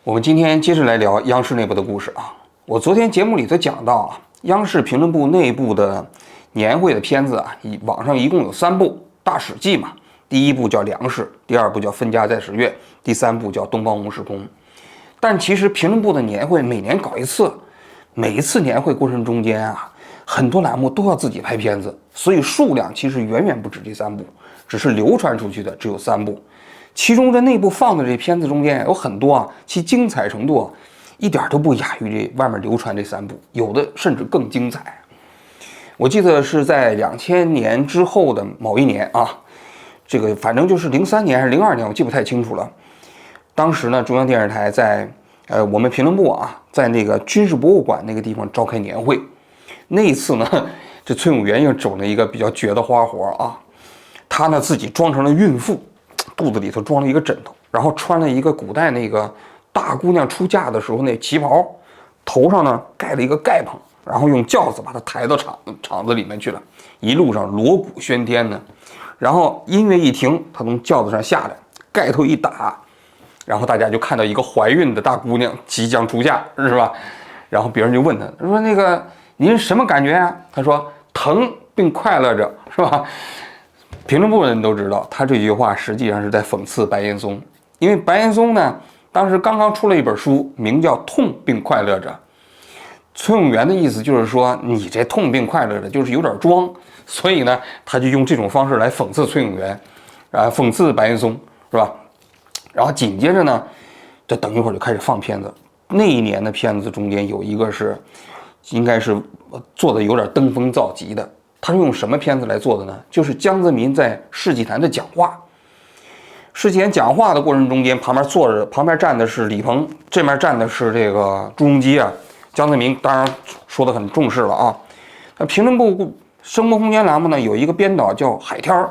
我们今天接着来聊央视内部的故事啊。我昨天节目里头讲到啊，央视评论部内部的年会的片子啊，网上一共有3部大史记嘛。第1部叫粮食，第2部叫分家在十月，第3部叫东方红时空。但其实评论部的年会每年搞一次，每一次年会过程中间啊，很多栏目都要自己拍片子，所以数量其实远远不止这3部，只是流传出去的只有3部。其中这内部放的这片子中间有很多啊，其精彩程度一点都不亚于这外面流传这3部，有的甚至更精彩。我记得是在2000年之后的某一年啊，这个反正就是03年还是02年，我记不太清楚了。当时呢，中央电视台在我们评论部啊，在那个军事博物馆那个地方召开年会。那一次呢，这崔永元又整了一个比较绝的花活啊，他呢自己装成了孕妇。肚子里头装了一个枕头，然后穿了一个古代那个大姑娘出嫁的时候那旗袍，头上呢盖了一个盖棚，然后用轿子把她抬到厂子里面去了，一路上锣鼓喧天呢。然后音乐一停，她从轿子上下来，盖头一打，然后大家就看到一个怀孕的大姑娘即将出嫁，是吧？然后别人就问她说：“那个您什么感觉啊？”她说：“疼并快乐着，是吧？”评论部的人都知道，他这句话实际上是在讽刺白岩松，因为白岩松呢，当时刚刚出了一本书，名叫《痛并快乐着》。崔永元的意思就是说，你这痛并快乐着，就是有点装，所以呢，他就用这种方式来讽刺崔永元，讽刺白岩松，是吧？然后紧接着呢，这等一会儿就开始放片子。那一年的片子中间有一个是，应该是做的有点登峰造极的。他是用什么片子来做的呢？就是江泽民在世纪坛的讲话。世纪坛讲话的过程中间，旁边站的是李鹏，这面站的是这个朱镕基啊。江泽民当然说的很重视了啊。评论部生活空间栏目呢有一个编导叫海天儿，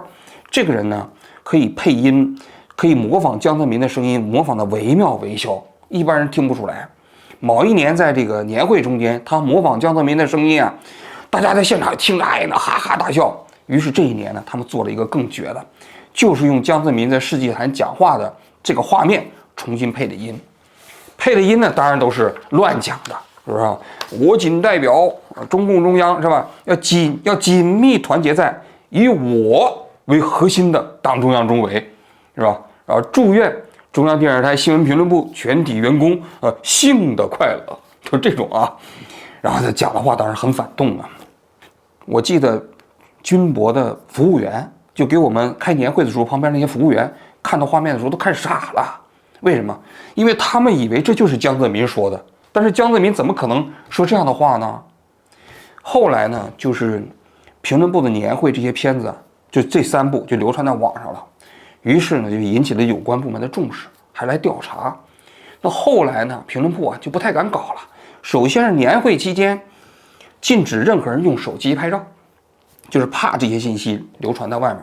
这个人呢可以配音，可以模仿江泽民的声音，模仿的惟妙惟肖，一般人听不出来。某一年在这个年会中间，他模仿江泽民的声音啊。大家在现场听着，哎，那哈哈大笑。于是这一年呢，他们做了一个更绝的，就是用江泽民在世纪坛讲话的这个画面重新配的音。配的音呢，当然都是乱讲的，是不是？我谨代表中共中央，是吧？要紧密团结在以我为核心的党中央中委，是吧？然后祝愿中央电视台新闻评论部全体员工幸得快乐，就这种啊。然后他讲的话当然很反动啊。我记得军博的服务员就给我们开年会的时候，旁边那些服务员看到画面的时候都看傻了。为什么？因为他们以为这就是江泽民说的，但是江泽民怎么可能说这样的话呢？后来呢，就是评论部的年会这些片子，就这3部就流传到网上了，于是呢就引起了有关部门的重视，还来调查。那后来呢，评论部啊就不太敢搞了。首先是年会期间禁止任何人用手机拍照，就是怕这些信息流传到外面。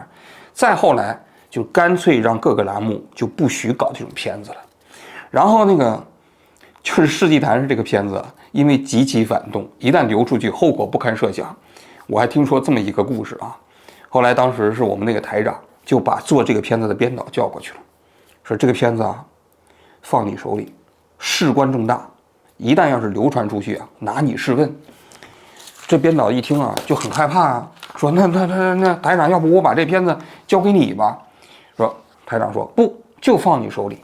再后来就干脆让各个栏目就不许搞这种片子了。然后那个就是世纪坛是这个片子，因为极其反动，一旦流出去后果不堪设想。我还听说这么一个故事啊，后来当时是我们那个台长就把做这个片子的编导叫过去了，说这个片子啊放你手里，事关重大，一旦要是流传出去啊，拿你试问。这编导一听啊，就很害怕啊，说那台长，要不我把这片子交给你吧？说台长说不，就放你手里，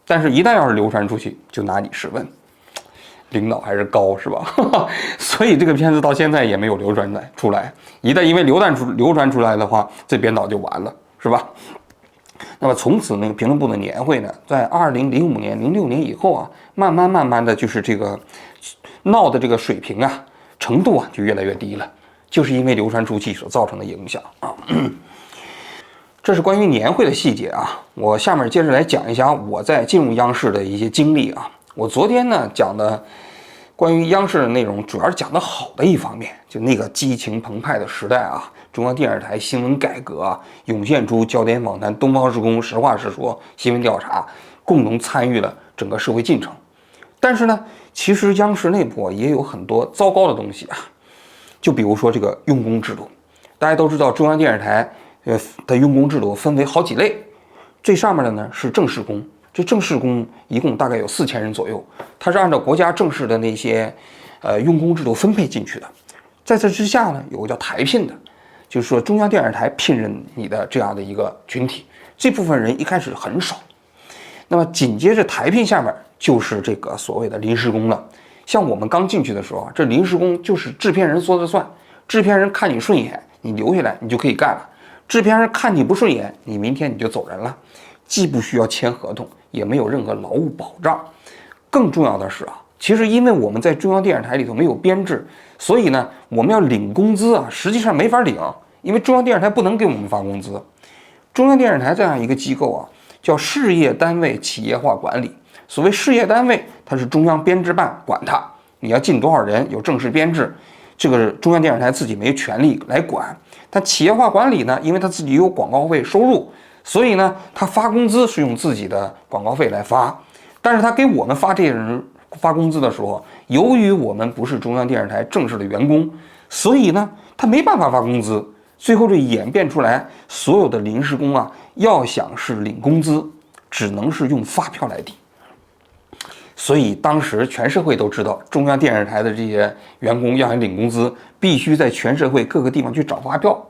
但是一旦要是流传出去，就拿你试问。领导还是高是吧？所以这个片子到现在也没有流传出来。一旦因为流传出来的话，这编导就完了，是吧？那么从此那个评论部的年会呢，在2005年、06年以后啊，慢慢的就是这个闹的这个水平啊。程度啊就越来越低了，就是因为流传出去所造成的影响啊。这是关于年会的细节啊。我下面接着来讲一下我在进入央视的一些经历啊。我昨天呢讲的关于央视的内容，主要是讲的好的一方面，就那个激情澎湃的时代啊，中央电视台新闻改革啊，涌现出焦点访谈、东方时空、实话实说、新闻调查，共同参与了整个社会进程。但是呢，其实央视内部也有很多糟糕的东西啊，就比如说这个用工制度。大家都知道，中央电视台的用工制度分为好几类，最上面的呢是正式工，这正式工一共大概有4000人左右，它是按照国家正式的那些用工制度分配进去的。在这之下呢，有个叫台聘的，就是说中央电视台聘任你的这样的一个群体，这部分人一开始很少。那么紧接着台聘下面就是这个所谓的临时工了。像我们刚进去的时候啊，这临时工就是制片人说了算，制片人看你顺眼，你留下来你就可以干了；制片人看你不顺眼，你明天你就走人了，既不需要签合同，也没有任何劳务保障。更重要的是啊，其实因为我们在中央电视台里头没有编制，所以呢，我们要领工资啊，实际上没法领，因为中央电视台不能给我们发工资。中央电视台这样一个机构啊，叫事业单位企业化管理。所谓事业单位，它是中央编制办管它，你要进多少人，有正式编制，这个中央电视台自己没权利来管。但企业化管理呢，因为它自己有广告费收入，所以呢，它发工资是用自己的广告费来发。但是它给我们发这些人发工资的时候，由于我们不是中央电视台正式的员工，所以呢，他没办法发工资。最后就演变出来，所有的临时工啊，要想是领工资，只能是用发票来抵。所以当时全社会都知道，中央电视台的这些员工要想领工资，必须在全社会各个地方去找发票。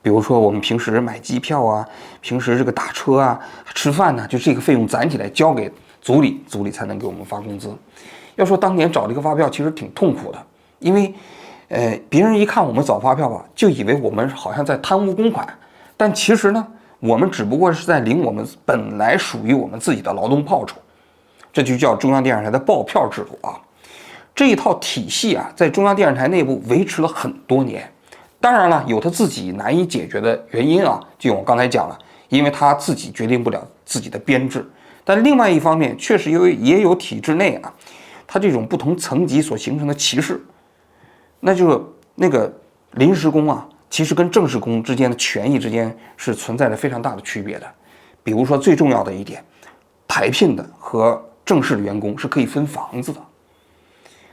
比如说我们平时买机票啊，平时这个打车啊、吃饭呢，就这个费用攒起来交给组里，组里才能给我们发工资。要说当年找这个发票其实挺痛苦的，因为别人一看我们找发票吧，就以为我们好像在贪污公款，但其实呢，我们只不过是在领我们本来属于我们自己的劳动报酬。这就叫中央电视台的报票制度啊。这一套体系啊，在中央电视台内部维持了很多年。当然了，有他自己难以解决的原因啊，就我刚才讲了，因为他自己决定不了自己的编制。但另外一方面，确实也有体制内啊，他这种不同层级所形成的歧视。那就是那个临时工啊，其实跟正式工之间的权益之间是存在着非常大的区别的。比如说最重要的一点，台聘的和正式的员工是可以分房子的。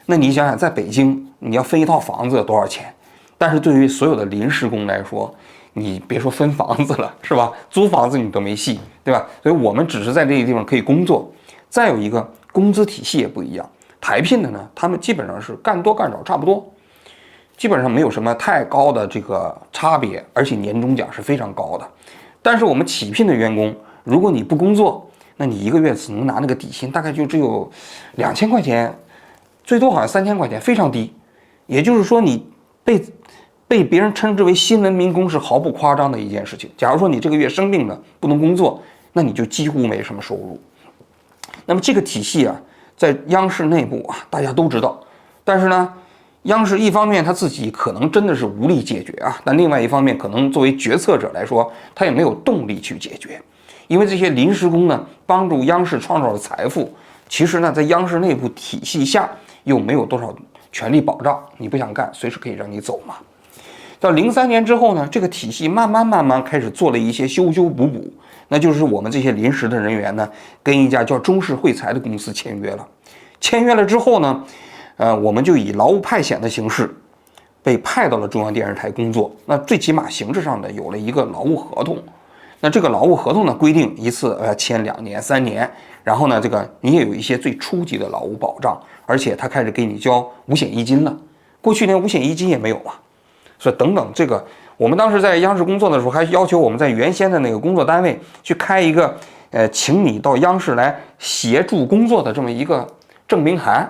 那你想想，在北京你要分一套房子有多少钱？但是对于所有的临时工来说，你别说分房子了，是吧？租房子你都没戏，对吧？所以我们只是在这个地方可以工作。再有一个，工资体系也不一样。台聘的呢，他们基本上是干多干少差不多，基本上没有什么太高的这个差别，而且年终奖是非常高的。但是我们起聘的员工，如果你不工作，那你一个月只能拿那个底薪，大概就只有2000块钱，最多好像3000块钱，非常低。也就是说，你被别人称之为新闻民工是毫不夸张的一件事情。假如说你这个月生病了，不能工作，那你就几乎没什么收入。那么这个体系啊，在央视内部啊，大家都知道。但是呢，央视一方面他自己可能真的是无力解决啊，但另外一方面，可能作为决策者来说，他也没有动力去解决。因为这些临时工呢，帮助央视创造了财富，其实呢，在央视内部体系下又没有多少权利保障，你不想干，随时可以让你走嘛。到03年之后呢，这个体系慢慢开始做了一些修修补补，那就是我们这些临时的人员呢，跟一家叫中式汇财的公司签约了。签约了之后呢，我们就以劳务派遣的形式被派到了中央电视台工作。那最起码形式上的有了一个劳务合同。那这个劳务合同呢，规定一次签2年、3年，然后呢，这个你也有一些最初级的劳务保障，而且他开始给你交五险一金了。过去连五险一金也没有嘛，所以等等，这个我们当时在央视工作的时候，还要求我们在原先的那个工作单位去开一个请你到央视来协助工作的这么一个证明函。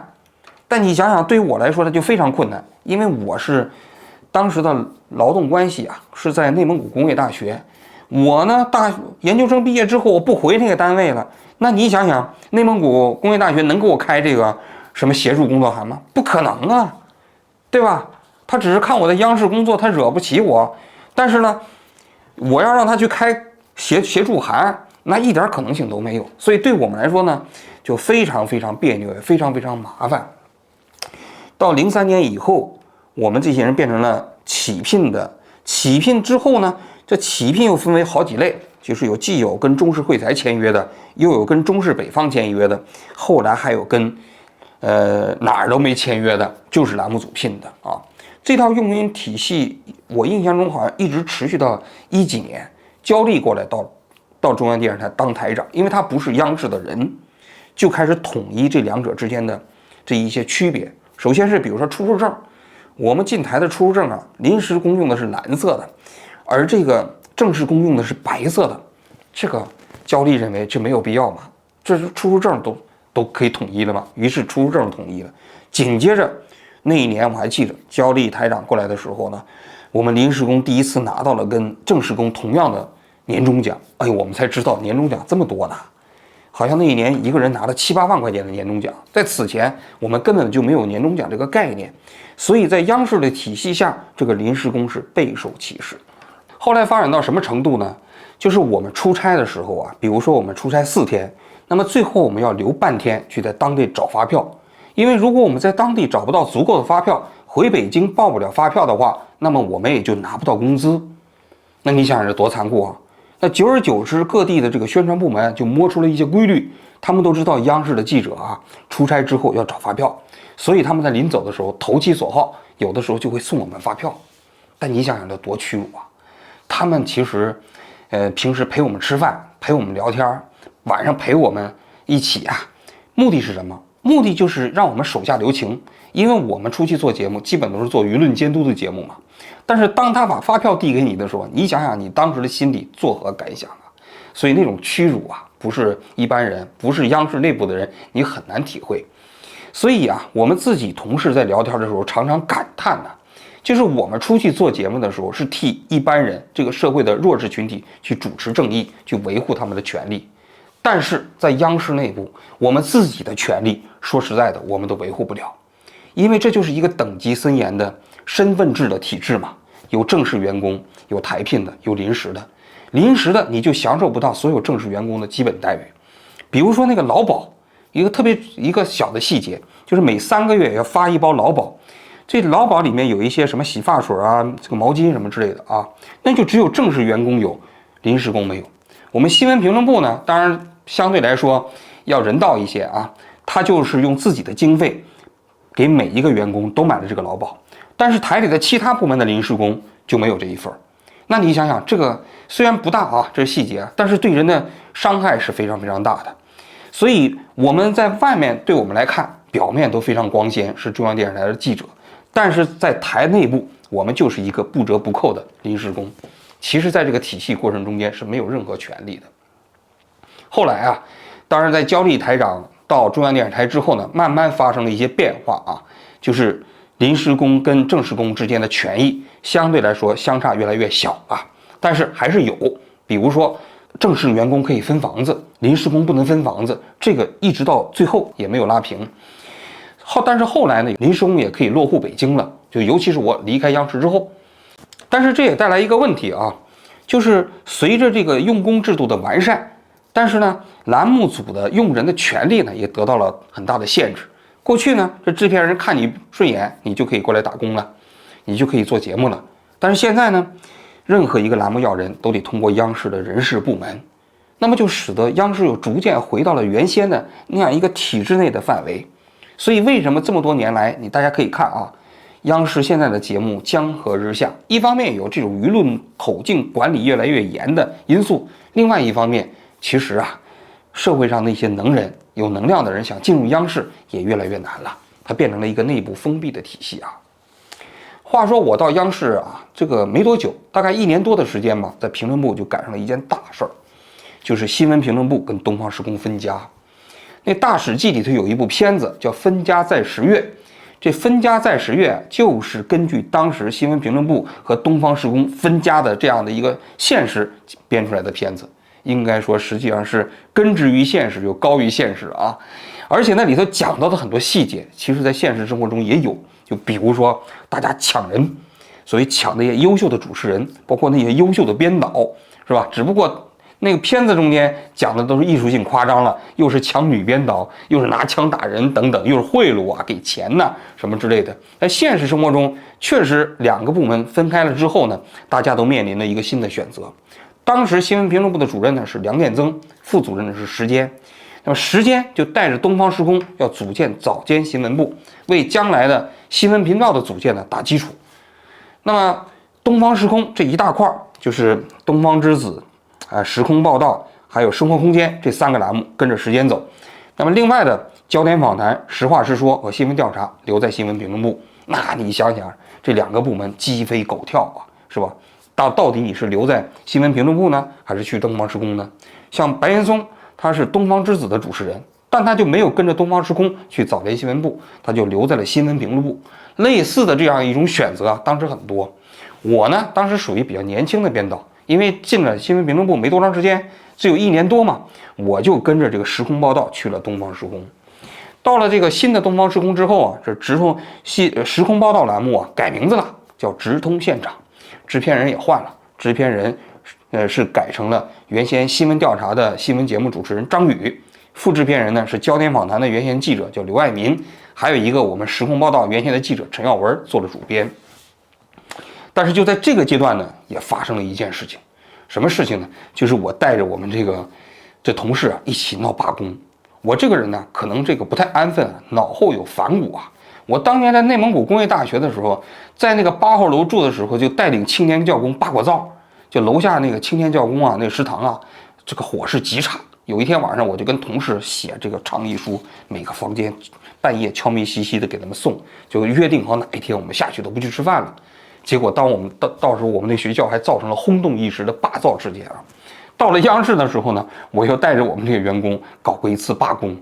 但你想想，对于我来说呢，就非常困难，因为我是当时的劳动关系啊，是在内蒙古工业大学。我呢，研究生毕业之后，我不回那个单位了。那你想想，内蒙古工业大学能给我开这个什么协助工作函吗？不可能啊，对吧？他只是看我在央视工作，他惹不起我。但是呢，我要让他去开协助函，那一点可能性都没有。所以对我们来说呢，就非常别扭，也非常麻烦。到03年以后，我们这些人变成了起聘的。起聘之后呢，这起聘又分为好几类，就是既有跟中式汇财签约的，又有跟中式北方签约的，后来还有跟哪儿都没签约的，就是栏目组聘的啊。这套用人体系，我印象中好像一直持续到10几年，交替过来到到中央电视台当台长，因为他不是央视的人，就开始统一这两者之间的这一些区别。首先是比如说出入证，我们进台的出入证啊，临时工用的是蓝色的，而这个正式工用的是白色的。这个焦力认为这没有必要嘛，这是出入证都可以统一了嘛，于是出入证统一了。紧接着那一年我还记得，焦力台长过来的时候呢，我们临时工第一次拿到了跟正式工同样的年终奖。哎呦，我们才知道年终奖这么多呢，好像那一年一个人拿了7、8万块钱的年终奖。在此前我们根本就没有年终奖这个概念，所以在央视的体系下，这个临时工是备受歧视。后来发展到什么程度呢？就是我们出差的时候啊，比如说我们出差4天，那么最后我们要留半天去在当地找发票，因为如果我们在当地找不到足够的发票，回北京报不了发票的话，那么我们也就拿不到工资。那你想想这多残酷啊！那久而久之，各地的这个宣传部门就摸出了一些规律，他们都知道央视的记者啊出差之后要找发票，所以他们在临走的时候投其所好，有的时候就会送我们发票。但你想想这多屈辱啊！他们其实平时陪我们吃饭，陪我们聊天，晚上陪我们一起啊，目的是什么？目的就是让我们手下留情，因为我们出去做节目基本都是做舆论监督的节目嘛。但是当他把发票递给你的时候，你想想你当时的心里作何感想啊？所以那种屈辱啊，不是一般人，不是央视内部的人，你很难体会。所以啊，我们自己同事在聊天的时候常常感叹呢，就是我们出去做节目的时候是替一般人，这个社会的弱势群体去主持正义，去维护他们的权利。但是在央视内部，我们自己的权利，说实在的，我们都维护不了，因为这就是一个等级森严的身份制的体制嘛，有正式员工，有台聘的，有临时的。临时的你就享受不到所有正式员工的基本待遇。比如说那个劳保，一个小的细节，就是每3个月要发一包劳保，这劳保里面有一些什么洗发水啊，这个毛巾什么之类的啊，那就只有正式员工有，临时工没有。我们新闻评论部呢，当然相对来说要人道一些啊，他就是用自己的经费给每一个员工都买了这个劳保，但是台里的其他部门的临时工就没有这一份。那你想想，这个虽然不大啊，这是细节，但是对人的伤害是非常非常大的。所以我们在外面对我们来看，表面都非常光鲜，是中央电视台的记者，但是在台内部，我们就是一个不折不扣的临时工。其实在这个体系过程中间是没有任何权利的。后来啊，当然在焦力台长到中央电视台之后呢，慢慢发生了一些变化啊，就是临时工跟正式工之间的权益相对来说相差越来越小啊，但是还是有，比如说正式员工可以分房子，临时工不能分房子，这个一直到最后也没有拉平。但是后来呢，临时工也可以落户北京了，就尤其是我离开央视之后。但是这也带来一个问题啊，就是随着这个用工制度的完善，但是呢，栏目组的用人的权利呢也得到了很大的限制。过去呢，这制片人看你顺眼，你就可以过来打工了，你就可以做节目了。但是现在呢，任何一个栏目要人都得通过央视的人事部门，那么就使得央视又逐渐回到了原先的那样一个体制内的范围。所以为什么这么多年来，大家可以看啊，央视现在的节目江河日下，一方面有这种舆论口径管理越来越严的因素，另外一方面，其实啊，社会上那些能人、有能量的人想进入央视也越来越难了，它变成了一个内部封闭的体系啊。话说我到央视啊，这个没多久，大概1年多的时间吧，在评论部就赶上了一件大事儿，就是新闻评论部跟东方时空分家。那大史记里头有一部片子叫《分家在十月》，这分家在十月就是根据当时新闻评论部和东方时空分家的这样的一个现实编出来的片子，应该说实际上是根植于现实又高于现实啊。而且那里头讲到的很多细节，其实在现实生活中也有，就比如说大家抢人，所以抢那些优秀的主持人，包括那些优秀的编导，是吧？只不过那个片子中间讲的都是艺术性夸张了，又是抢女编导，又是拿枪打人等等，又是贿赂啊、给钱呐、什么之类的。在现实生活中，确实2个部门分开了之后呢，大家都面临了一个新的选择。当时新闻评论部的主任呢是梁建增，副主任呢是时间。那么时间就带着东方时空要组建早间新闻部，为将来的新闻频道的组建呢打基础。那么东方时空这一大块就是东方之子、时空报道还有生活空间这3个栏目跟着时间走。那么另外的焦点访谈、实话实说和新闻调查留在新闻评论部。那你想想，这2个部门鸡飞狗跳啊，是吧？到底你是留在新闻评论部呢，还是去东方时空呢？像白岩松，他是东方之子的主持人，但他就没有跟着东方时空去早间新闻部，他就留在了新闻评论部。类似的这样一种选择啊，当时很多。我呢，当时属于比较年轻的编导，因为进了新闻评论部没多长时间，只有1年多嘛，我就跟着这个时空报道去了东方时空。到了这个新的东方时空之后啊，这时空报道栏目啊改名字了，叫直通现场，制片人也换了，制片人是改成了原先新闻调查的新闻节目主持人张宇，副制片人呢是焦点访谈的原先记者叫刘爱民，还有一个我们时空报道原先的记者陈耀文做了主编。但是就在这个阶段呢，也发生了一件事情，什么事情呢？就是我带着我们这同事啊一起闹罢工。我这个人呢，可能这个不太安分，脑后有反骨啊。我当年在内蒙古工业大学的时候，在那个8号楼住的时候，就带领青年教工罢过灶。就楼下那个青年教工啊，那个食堂啊，这个火势极差。有一天晚上，我就跟同事写这个倡议书，每个房间半夜悄咪兮兮的给他们送，就约定好哪一天我们下去都不去吃饭了。结果当我们到时候，我们那学校还造成了轰动一时的罢灶事件啊。到了央视的时候呢，我又带着我们这个员工搞过一次罢工。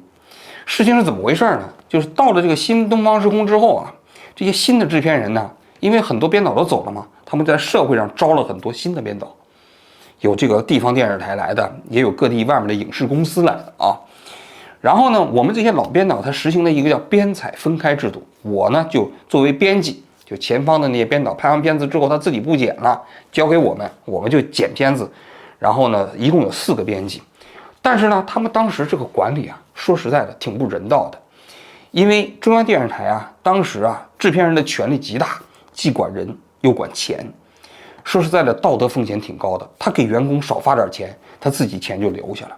事情是怎么回事呢？就是到了这个新东方时空之后啊，这些新的制片人呢，因为很多编导都走了嘛，他们在社会上招了很多新的编导，有这个地方电视台来的，也有各地外面的影视公司来的啊。然后呢，我们这些老编导他实行了一个叫编采分开制度，我呢就作为编辑，就前方的那些编导拍完片子之后他自己不剪了，交给我们就剪片子。然后呢，一共有4个编辑，但是呢，他们当时这个管理啊，说实在的挺不人道的，因为中央电视台啊，当时啊，制片人的权力极大，既管人又管钱，说实在的，道德风险挺高的。他给员工少发点钱，他自己钱就留下了。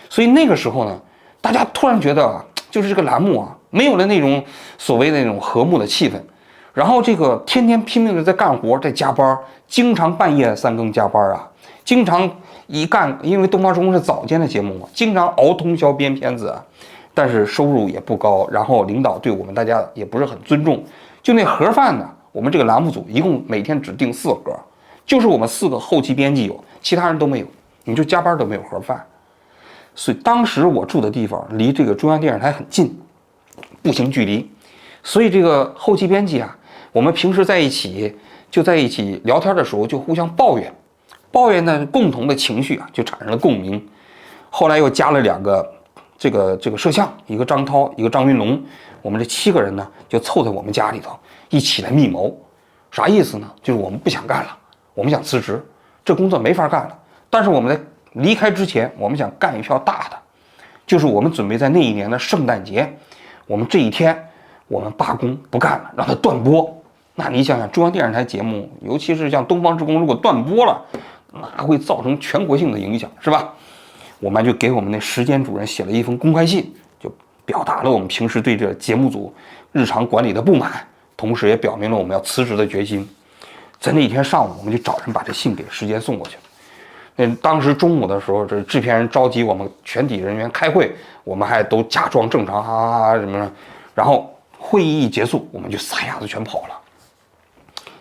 所以那个时候呢，大家突然觉得啊，就是这个栏目啊，没有了那种所谓的那种和睦的气氛，然后这个天天拼命的在干活，在加班，经常半夜3更加班啊。经常一干，因为东方时空是早间的节目嘛，经常熬通宵编片子啊，但是收入也不高，然后领导对我们大家也不是很尊重。就那盒饭呢，我们这个栏目组一共每天只订4盒，就是我们4个后期编辑有，其他人都没有，你就加班都没有盒饭。所以当时我住的地方离这个中央电视台很近，步行距离，所以这个后期编辑啊，我们平时在一起聊天的时候就互相抱怨的共同的情绪啊，就产生了共鸣。后来又加了2个这个摄像，一个张涛，一个张云龙，我们这7个人呢就凑在我们家里头一起来密谋。啥意思呢？就是我们不想干了，我们想辞职，这工作没法干了。但是我们在离开之前，我们想干一票大的，就是我们准备在那一年的圣诞节，我们这一天我们罢工不干了，让它断播。那你想想，中央电视台节目，尤其是像东方之宫，如果断播了，那会造成全国性的影响，是吧？我们就给我们那时间主任写了一封公开信，就表达了我们平时对这节目组日常管理的不满，同时也表明了我们要辞职的决心。在那一天上午，我们就找人把这信给时间送过去了。那当时中午的时候，这制片人召集我们全体人员开会，我们还都假装正常，哈哈哈什么的。然后会议一结束，我们就撒丫子全跑了。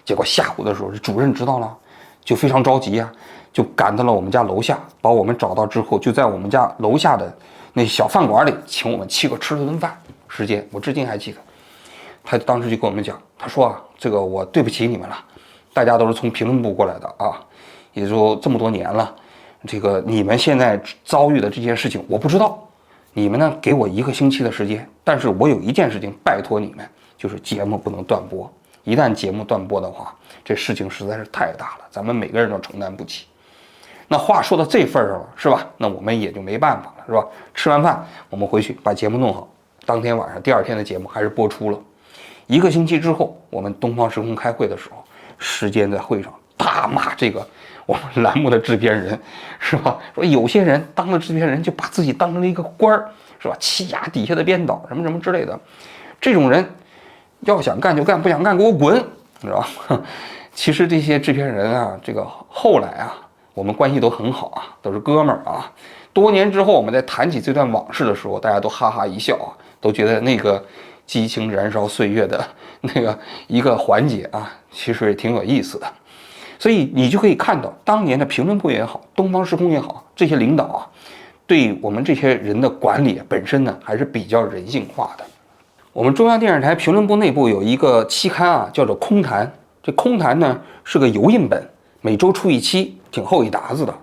结果下午的时候，这主任知道了，就非常着急啊，就赶到了我们家楼下，把我们找到之后，就在我们家楼下的那小饭馆里，请我们7个吃了顿饭。时间我至今还记得，他当时就跟我们讲，他说啊，这个我对不起你们了，大家都是从评论部过来的啊，也就这么多年了，这个你们现在遭遇的这件事情我不知道，你们呢给我1个星期的时间，但是我有一件事情拜托你们，就是节目不能断播。一旦节目断播的话，这事情实在是太大了，咱们每个人都承担不起。那话说到这份上了，是吧？那我们也就没办法了，是吧？吃完饭我们回去把节目弄好，当天晚上第2天的节目还是播出了。1个星期之后，我们东方时空开会的时候，时间在会上大骂这个我们栏目的制片人，是吧？说有些人当了制片人就把自己当成了一个官儿，是吧？欺压底下的编导，什么什么之类的，这种人要想干就干，不想干给我滚，知道吧？其实这些制片人啊，这个后来啊，我们关系都很好啊，都是哥们儿啊。多年之后，我们在谈起这段往事的时候，大家都哈哈一笑啊，都觉得那个激情燃烧岁月的那个一个环节啊，其实也挺有意思的。所以你就可以看到，当年的评论部也好，东方时空也好，这些领导啊，对我们这些人的管理本身呢，还是比较人性化的。我们中央电视台评论部内部有一个期刊啊，叫做《空谈》。这《空谈》呢是个油印本，每周出一期，挺厚一沓子的，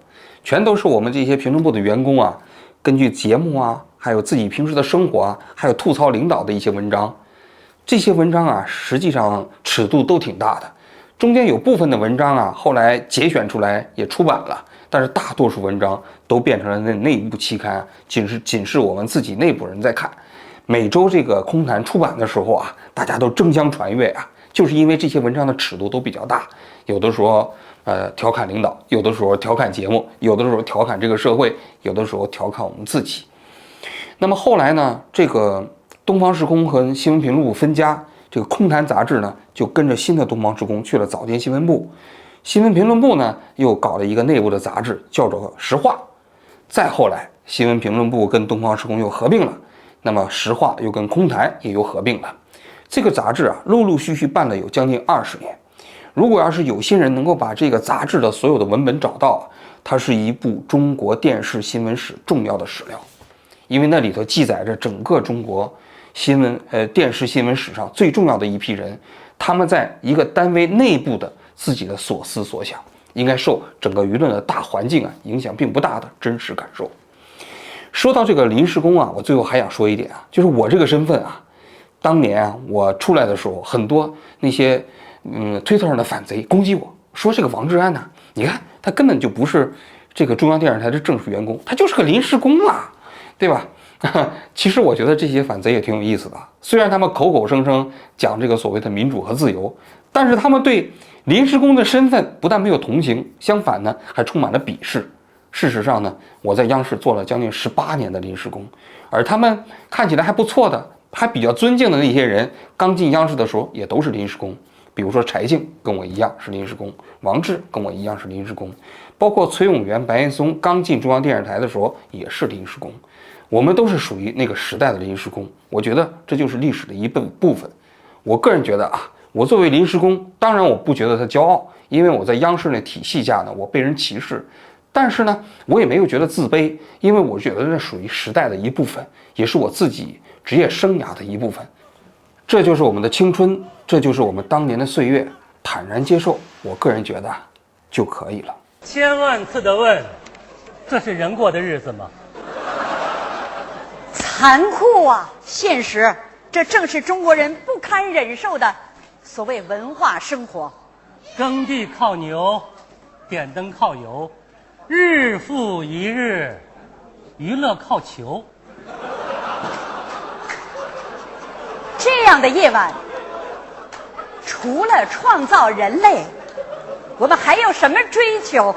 全都是我们这些评论部的员工啊，根据节目啊，还有自己平时的生活啊，还有吐槽领导的一些文章。这些文章啊，实际上尺度都挺大的。中间有部分的文章啊，后来节选出来也出版了，但是大多数文章都变成了内部期刊，仅是我们自己内部人在看。每周这个空谈出版的时候啊，大家都争相传阅啊，就是因为这些文章的尺度都比较大，有的时候调侃领导，有的时候调侃节目，有的时候调侃这个社会，有的时候调侃我们自己。那么后来呢，这个东方时空和新闻评论部分家，这个空谈杂志呢就跟着新的东方时空去了早间新闻部，新闻评论部呢又搞了一个内部的杂志，叫做时话。再后来，新闻评论部跟东方时空又合并了，那么时话又跟空谈也又合并了。这个杂志啊，陆陆续续办了有将近20年。如果要是有心人能够把这个杂志的所有的文本找到，它是一部中国电视新闻史重要的史料，因为那里头记载着整个中国电视新闻史上最重要的一批人，他们在一个单位内部的自己的所思所想，应该受整个舆论的大环境啊影响并不大的真实感受。说到这个临时工啊，我最后还想说一点啊，就是我这个身份啊，当年啊我出来的时候，很多那些推特上的反贼攻击我说，这个王志安呢，你看他根本就不是这个中央电视台的正式员工，他就是个临时工啊，对吧？其实我觉得这些反贼也挺有意思的，虽然他们口口声声讲这个所谓的民主和自由，但是他们对临时工的身份不但没有同情，相反呢还充满了鄙视。事实上呢，我在央视做了将近18年的临时工，而他们看起来还不错的，还比较尊敬的那些人，刚进央视的时候也都是临时工。比如说柴静跟我一样是临时工，王志跟我一样是临时工，包括崔永元、白岩松刚进中央电视台的时候也是临时工。我们都是属于那个时代的临时工，我觉得这就是历史的一部分。我个人觉得啊，我作为临时工，当然我不觉得他骄傲，因为我在央视那体系下呢，我被人歧视，但是呢，我也没有觉得自卑，因为我觉得这属于时代的一部分，也是我自己职业生涯的一部分。这就是我们的青春，这就是我们当年的岁月，坦然接受，我个人觉得就可以了。千万次的问，这是人过的日子吗？残酷啊！现实，这正是中国人不堪忍受的所谓文化生活。耕地靠牛，点灯靠油，日复一日，娱乐靠球。这样的夜晚，除了创造人类，我们还有什么追求？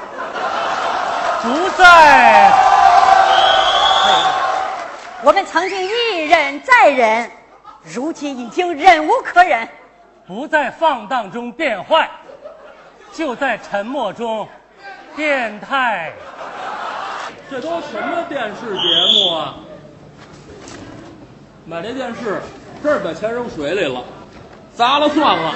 不在。我们曾经一忍再忍，如今已经忍无可忍。不在放荡中变坏，就在沉默中变态。这都什么电视节目啊？买这电视，这儿把钱扔水里了，砸了算了。